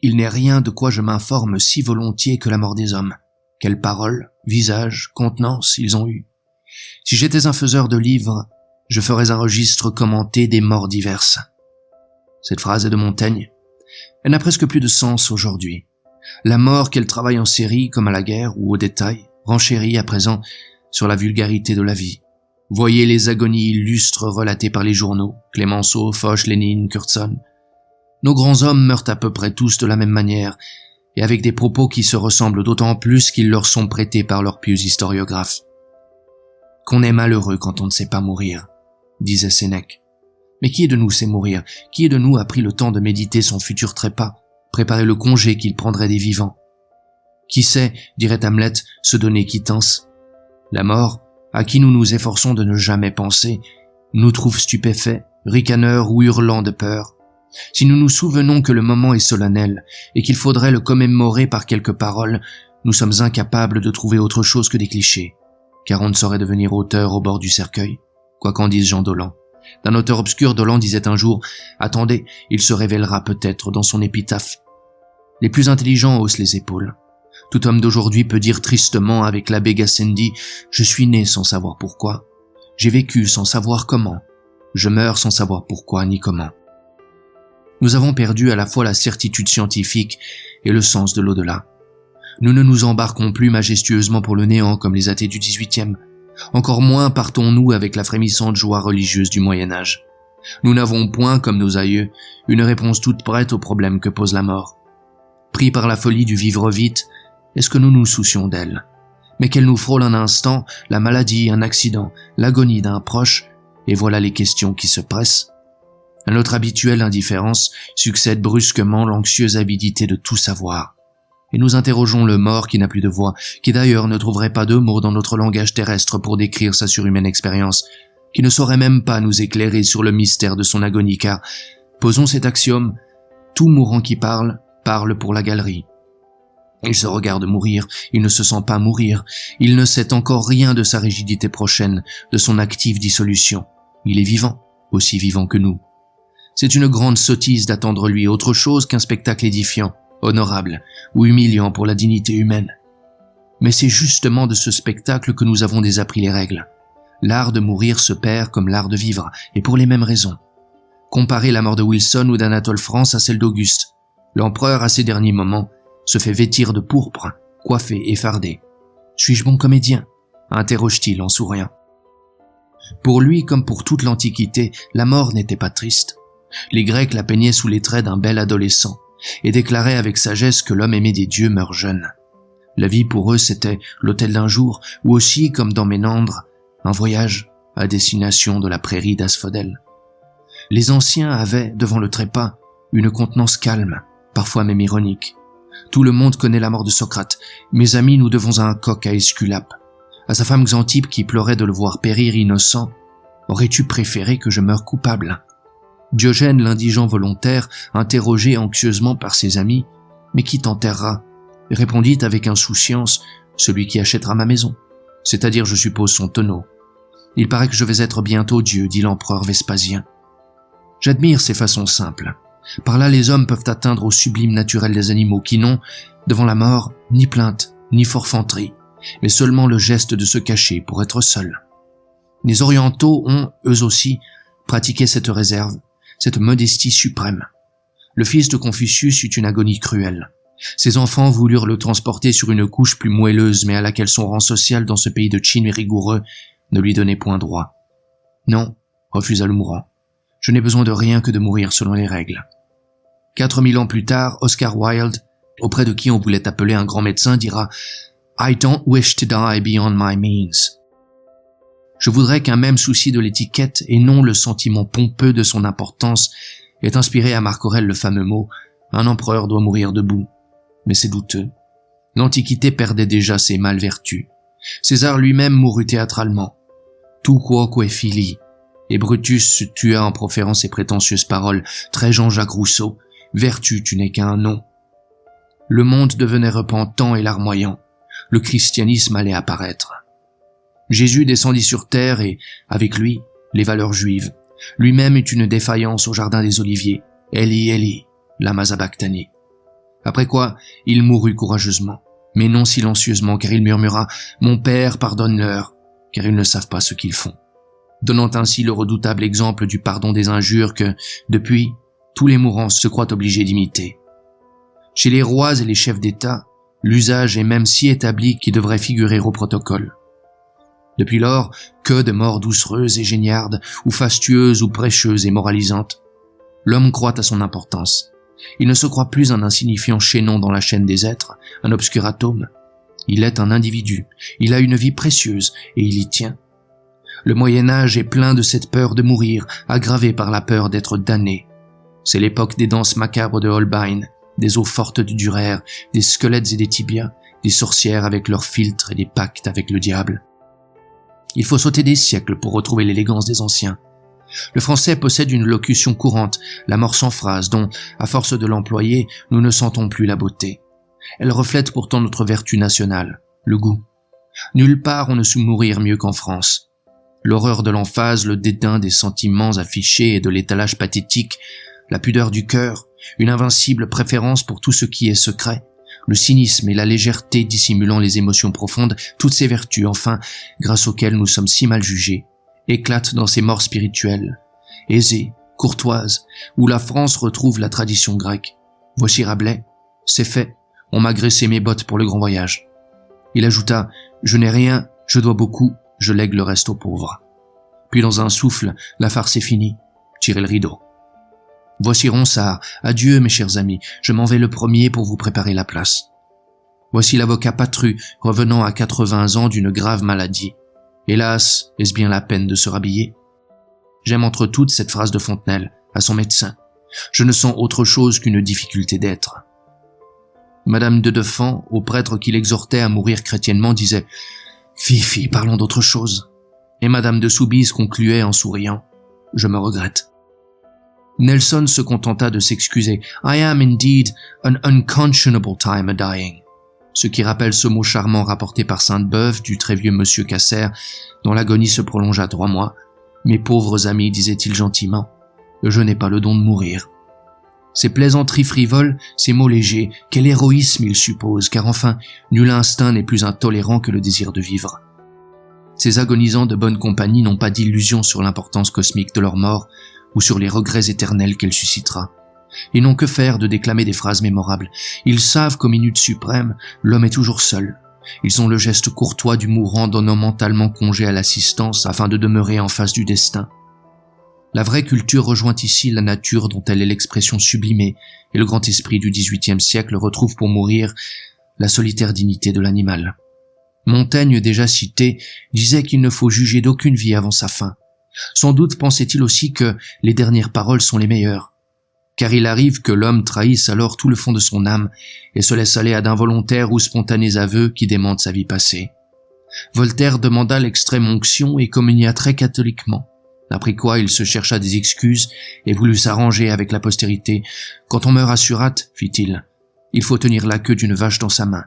Il n'est rien de quoi je m'informe si volontiers que la mort des hommes. Quelles paroles, visages, contenances ils ont eu. Si j'étais un faiseur de livres, je ferais un registre commenté des morts diverses. Cette phrase est de Montaigne. Elle n'a presque plus de sens aujourd'hui. La mort, qu'elle travaille en série comme à la guerre ou au détail, renchérit à présent sur la vulgarité de la vie. Voyez les agonies illustres relatées par les journaux, Clémenceau, Foch, Lénine, Curzon. Nos grands hommes meurent à peu près tous de la même manière, et avec des propos qui se ressemblent d'autant plus qu'ils leur sont prêtés par leurs pieux historiographes. Qu'on est malheureux quand on ne sait pas mourir, disait Sénèque. Mais qui de nous sait mourir? Qui de nous a pris le temps de méditer son futur trépas, préparer le congé qu'il prendrait des vivants? Qui sait, dirait Hamlet, se donner quittance? La mort, à qui nous nous efforçons de ne jamais penser, nous trouve stupéfaits, ricaneurs ou hurlants de peur. Si nous nous souvenons que le moment est solennel et qu'il faudrait le commémorer par quelques paroles, nous sommes incapables de trouver autre chose que des clichés, car on ne saurait devenir auteur au bord du cercueil, quoi qu'en dise Jean Dolent. D'un auteur obscur, Dolent disait un jour « Attendez, il se révélera peut-être dans son épitaphe ». Les plus intelligents haussent les épaules. Tout homme d'aujourd'hui peut dire tristement avec l'abbé Gassendi « Je suis né sans savoir pourquoi. J'ai vécu sans savoir comment. Je meurs sans savoir pourquoi ni comment. » Nous avons perdu à la fois la certitude scientifique et le sens de l'au-delà. Nous ne nous embarquons plus majestueusement pour le néant comme les athées du XVIIIe. Encore moins partons-nous avec la frémissante joie religieuse du Moyen-Âge. Nous n'avons point, comme nos aïeux, une réponse toute prête au problème que pose la mort. Pris par la folie du vivre vite, est-ce que nous nous soucions d'elle? Mais qu'elle nous frôle un instant, la maladie, un accident, l'agonie d'un proche, et voilà les questions qui se pressent. À notre habituelle indifférence succède brusquement l'anxieuse avidité de tout savoir. Et nous interrogeons le mort qui n'a plus de voix, qui d'ailleurs ne trouverait pas de mots dans notre langage terrestre pour décrire sa surhumaine expérience, qui ne saurait même pas nous éclairer sur le mystère de son agonie, car, posons cet axiome, tout mourant qui parle pour la galerie. Il se regarde mourir, il ne se sent pas mourir, il ne sait encore rien de sa rigidité prochaine, de son active dissolution. Il est vivant, aussi vivant que nous. C'est une grande sottise d'attendre lui autre chose qu'un spectacle édifiant, honorable ou humiliant pour la dignité humaine. Mais c'est justement de ce spectacle que nous avons désappris les règles. L'art de mourir se perd comme l'art de vivre, et pour les mêmes raisons. Comparez la mort de Wilson ou d'Anatole France à celle d'Auguste. L'empereur, à ses derniers moments, se fait vêtir de pourpre, coiffé et fardé. « Suis-je bon comédien ?» interroge-t-il en souriant. Pour lui, comme pour toute l'Antiquité, la mort n'était pas triste. Les Grecs la peignaient sous les traits d'un bel adolescent et déclaraient avec sagesse que l'homme aimé des dieux meurt jeune. La vie pour eux, c'était l'hôtel d'un jour, ou aussi, comme dans Ménandre, un voyage à destination de la prairie d'Asphodèle. Les anciens avaient, devant le trépas, une contenance calme, parfois même ironique. Tout le monde connaît la mort de Socrate. Mes amis, nous devons un coq à Esculape. À sa femme Xantippe qui pleurait de le voir périr innocent. Aurais-tu préféré que je meure coupable? Diogène, l'indigent volontaire, interrogé anxieusement par ses amis, « Mais qui t'enterrera ?» répondit avec insouciance, « Celui qui achètera ma maison. » C'est-à-dire, je suppose, son tonneau. « Il paraît que je vais être bientôt Dieu, dit l'empereur Vespasien. » J'admire ces façons simples. Par là, les hommes peuvent atteindre au sublime naturel des animaux qui n'ont, devant la mort, ni plainte, ni forfanterie, mais seulement le geste de se cacher pour être seuls. Les orientaux ont, eux aussi, pratiqué cette réserve, cette modestie suprême. Le fils de Confucius eut une agonie cruelle. Ses enfants voulurent le transporter sur une couche plus moelleuse, mais à laquelle son rang social dans ce pays de Chine rigoureux ne lui donnait point droit. « Non, » refusa le mourant, « je n'ai besoin de rien que de mourir selon les règles. » 4000 ans plus tard, Oscar Wilde, auprès de qui on voulait appeler un grand médecin, dira « I don't wish to die beyond my means ». Je voudrais qu'un même souci de l'étiquette, et non le sentiment pompeux de son importance, ait inspiré à Marc Aurèle le fameux mot « Un empereur doit mourir debout ». Mais c'est douteux. L'Antiquité perdait déjà ses mâles vertus. César lui-même mourut théâtralement. Tu quoque fili. Et Brutus se tua en proférant ces prétentieuses paroles, très Jean-Jacques Rousseau. Vertu, tu n'es qu'un nom. Le monde devenait repentant et larmoyant. Le christianisme allait apparaître. Jésus descendit sur terre et, avec lui, les valeurs juives. Lui-même eut une défaillance au jardin des Oliviers. Eli, Eli, lama sabachthani. Après quoi, il mourut courageusement, mais non silencieusement, car il murmura « Mon père, pardonne-leur, car ils ne savent pas ce qu'ils font », donnant ainsi le redoutable exemple du pardon des injures que, depuis, tous les mourants se croient obligés d'imiter. Chez les rois et les chefs d'État, l'usage est même si établi qu'il devrait figurer au protocole. Depuis lors, que de morts doucereuses et géniardes, ou fastueuses ou prêcheuses et moralisantes. L'homme croit à son importance. Il ne se croit plus un insignifiant chaînon dans la chaîne des êtres, un obscur atome. Il est un individu, il a une vie précieuse et il y tient. Le Moyen-Âge est plein de cette peur de mourir, aggravée par la peur d'être damné. C'est l'époque des danses macabres de Holbein, des eaux fortes de Durer, des squelettes et des tibias, des sorcières avec leurs filtres et des pactes avec le diable. Il faut sauter des siècles pour retrouver l'élégance des anciens. Le français possède une locution courante, la mort sans phrase, dont, à force de l'employer, nous ne sentons plus la beauté. Elle reflète pourtant notre vertu nationale, le goût. Nulle part on ne sut mourir mieux qu'en France. L'horreur de l'emphase, le dédain des sentiments affichés et de l'étalage pathétique, la pudeur du cœur, une invincible préférence pour tout ce qui est secret, le cynisme et la légèreté dissimulant les émotions profondes, toutes ces vertus, enfin, grâce auxquelles nous sommes si mal jugés, éclatent dans ces morts spirituelles, aisées, courtoises, où la France retrouve la tradition grecque. Voici Rabelais, c'est fait, on m'a graissé mes bottes pour le grand voyage. Il ajouta, je n'ai rien, je dois beaucoup, je lègue le reste aux pauvres. Puis dans un souffle, la farce est finie, tirez le rideau. Voici Ronsard, adieu mes chers amis, je m'en vais le premier pour vous préparer la place. Voici l'avocat Patru, revenant à 80 ans d'une grave maladie. Hélas, est-ce bien la peine de se rhabiller? J'aime entre toutes cette phrase de Fontenelle, à son médecin. Je ne sens autre chose qu'une difficulté d'être. Madame de Defend, au prêtre qui l'exhortait à mourir chrétiennement, disait « Fi, parlons d'autre chose ». Et Madame de Soubise concluait en souriant « Je me regrette ». Nelson se contenta de s'excuser « I am indeed an unconscionable time a dying », ce qui rappelle ce mot charmant rapporté par Sainte-Beuve du très vieux monsieur Casser, dont l'agonie se prolongea 3 mois. « Mes pauvres amis, disait-il gentiment, je n'ai pas le don de mourir. » Ces plaisanteries frivoles, ces mots légers, quel héroïsme ils supposent, car enfin, nul instinct n'est plus intolérant que le désir de vivre. Ces agonisants de bonne compagnie n'ont pas d'illusion sur l'importance cosmique de leur mort, ou sur les regrets éternels qu'elle suscitera. Ils n'ont que faire de déclamer des phrases mémorables. Ils savent qu'aux minutes suprêmes, l'homme est toujours seul. Ils ont le geste courtois du mourant donnant mentalement congé à l'assistance afin de demeurer en face du destin. La vraie culture rejoint ici la nature dont elle est l'expression sublimée, et le grand esprit du XVIIIe siècle retrouve pour mourir la solitaire dignité de l'animal. Montaigne, déjà cité, disait qu'il ne faut juger d'aucune vie avant sa fin. Sans doute pensait-il aussi que les dernières paroles sont les meilleures, car il arrive que l'homme trahisse alors tout le fond de son âme et se laisse aller à d'involontaires ou spontanés aveux qui démentent sa vie passée. Voltaire demanda l'extrême onction et communia très catholiquement, après quoi il se chercha des excuses et voulut s'arranger avec la postérité. « Quand on meurt à Surat, fit-il, il faut tenir la queue d'une vache dans sa main. »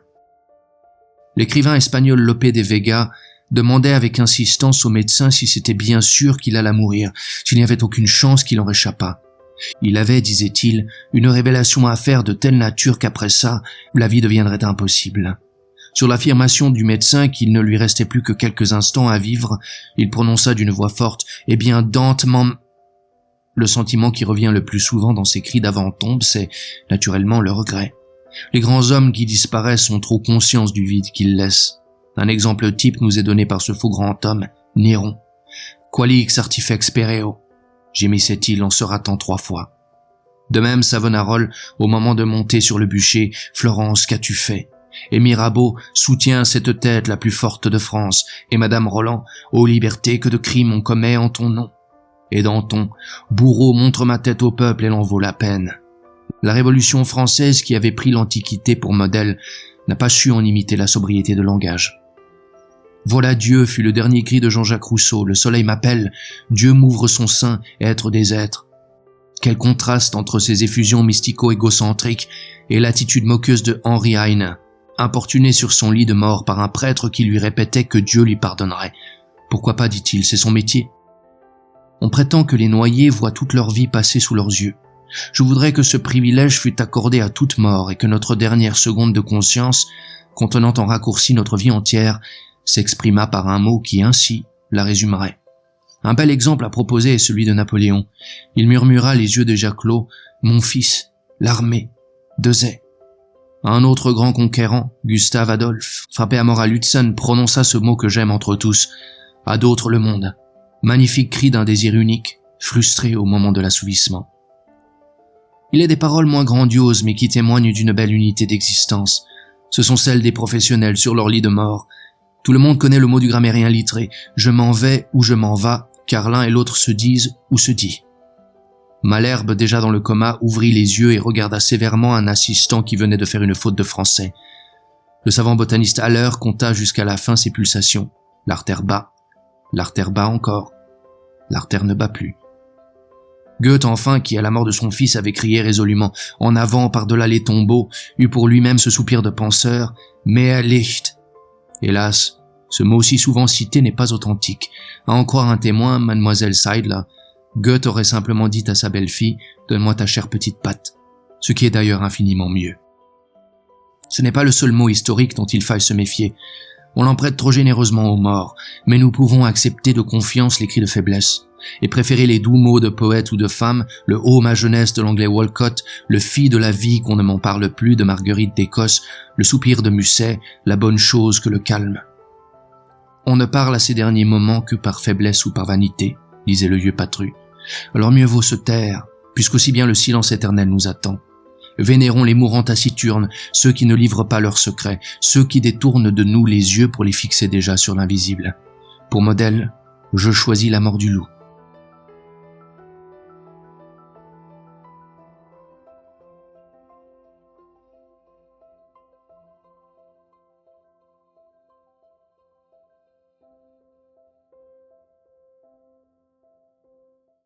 L'écrivain espagnol Lope de Vega demandait avec insistance au médecin si c'était bien sûr qu'il allait mourir, s'il n'y avait aucune chance qu'il en réchappât. Il avait, disait-il, une révélation à faire de telle nature qu'après ça, la vie deviendrait impossible. Sur l'affirmation du médecin qu'il ne lui restait plus que quelques instants à vivre, il prononça d'une voix forte « Eh bien, Dante m'en... » Le sentiment qui revient le plus souvent dans ces cris d'avant-tombe, c'est naturellement le regret. Les grands hommes qui disparaissent ont trop conscience du vide qu'ils laissent. Un exemple type nous est donné par ce faux grand homme, Néron. « Qualix artifex pereo » gémissait-il en se ratant 3 fois. De même Savonarole, au moment de monter sur le bûcher, « Florence, qu'as-tu fait ?» Et Mirabeau, « Soutiens cette tête la plus forte de France » et Madame Roland, « Ô liberté, que de crimes on commet en ton nom » et Danton, « Bourreau, montre ma tête au peuple, elle en vaut la peine » La Révolution française qui avait pris l'Antiquité pour modèle n'a pas su en imiter la sobriété de langage. Voilà Dieu fut le dernier cri de Jean-Jacques Rousseau, le soleil m'appelle, Dieu m'ouvre son sein, être des êtres. Quel contraste entre ces effusions mystico-égocentriques et l'attitude moqueuse de Henri Heine, importuné sur son lit de mort par un prêtre qui lui répétait que Dieu lui pardonnerait. Pourquoi pas, dit-il, c'est son métier. On prétend que les noyés voient toute leur vie passer sous leurs yeux. Je voudrais que ce privilège fût accordé à toute mort et que notre dernière seconde de conscience, contenant en raccourci notre vie entière, s'exprimât par un mot qui ainsi la résumerait. Un bel exemple à proposer est celui de Napoléon. Il murmura les yeux déjà clos, « Mon fils, l'armée, Dezay ». Un autre grand conquérant, Gustave Adolphe, frappé à mort à Lutzen, prononça ce mot que j'aime entre tous, « À d'autres le monde ». Magnifique cri d'un désir unique, frustré au moment de l'assouvissement. Il est des paroles moins grandioses mais qui témoignent d'une belle unité d'existence. Ce sont celles des professionnels sur leur lit de mort. Tout le monde connaît le mot du grammairien littré. Je m'en vais ou je m'en vas, car l'un et l'autre se disent ou se dit. Malherbe, déjà dans le coma, ouvrit les yeux et regarda sévèrement un assistant qui venait de faire une faute de français. Le savant botaniste Haller compta jusqu'à la fin ses pulsations. L'artère bat encore. L'artère ne bat plus. Goethe, enfin, qui à la mort de son fils avait crié résolument « En avant, par-delà les tombeaux », eut pour lui-même ce soupir de penseur « Mehr Licht ». Hélas, ce mot si souvent cité n'est pas authentique. À en croire un témoin, mademoiselle Seidler, Goethe aurait simplement dit à sa belle-fille « Donne-moi ta chère petite patte », ce qui est d'ailleurs infiniment mieux. Ce n'est pas le seul mot historique dont il faille se méfier. On l'en prête trop généreusement aux morts, mais nous pouvons accepter de confiance les cris de faiblesse, et préférer les doux mots de poète ou de femme, le « Oh ma jeunesse » de l'anglais Walcott, le « Fille de la vie qu'on ne m'en parle plus » de Marguerite d'Écosse, le soupir de Musset, la bonne chose que le calme. On ne parle à ces derniers moments que par faiblesse ou par vanité, disait le vieux Patru. Alors mieux vaut se taire, puisqu'aussi bien le silence éternel nous attend. Vénérons les mourants taciturnes, ceux qui ne livrent pas leurs secrets, ceux qui détournent de nous les yeux pour les fixer déjà sur l'invisible. Pour modèle, je choisis la mort du loup.